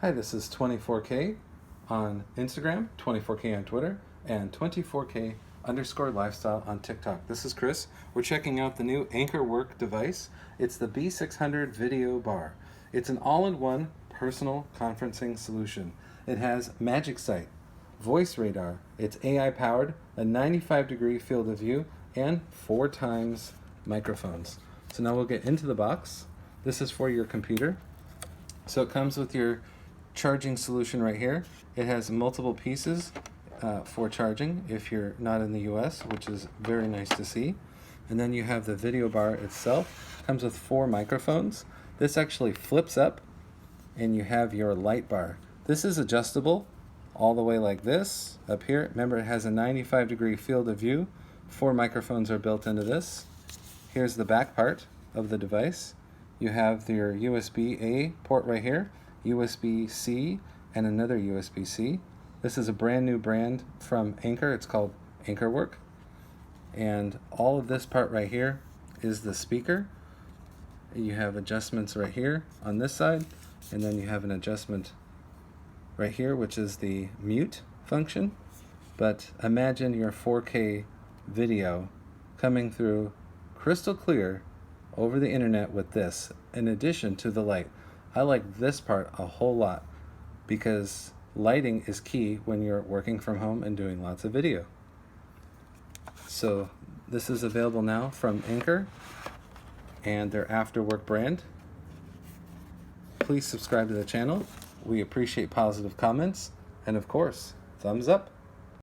Hi, this is 24K on Instagram, 24K on Twitter, and 24K_lifestyle on TikTok. This is Chris. We're checking out the new AnkerWork device. It's the B600 video bar. It's an all-in-one personal conferencing solution. It has Magic Sight, voice radar, it's AI powered, a 95-degree field of view, and 4 times microphones. So now we'll get into the box. This is for your computer. So it comes with your charging solution right here. It has multiple pieces for charging if you're not in the US, which is very nice to see. And then you have the video bar itself. Comes with 4 microphones. This actually flips up and you have your light bar. This is adjustable all the way like this up here. Remember, it has a 95-degree field of view. 4 microphones are built into this. Here's the back part of the device. You have your USB-A port right here, USB-C, and another USB-C. This is a brand new brand from Anker. It's called AnkerWork. And all of this part right here is the speaker. You have adjustments right here on this side, and then you have an adjustment right here, which is the mute function. But imagine your 4K video coming through crystal clear over the internet with this, in addition to the light. I like this part a whole lot because lighting is key when you're working from home and doing lots of video. So this is available now from Anker and their AnkerWork brand. Please subscribe to the channel. We appreciate positive comments, and of course, thumbs up.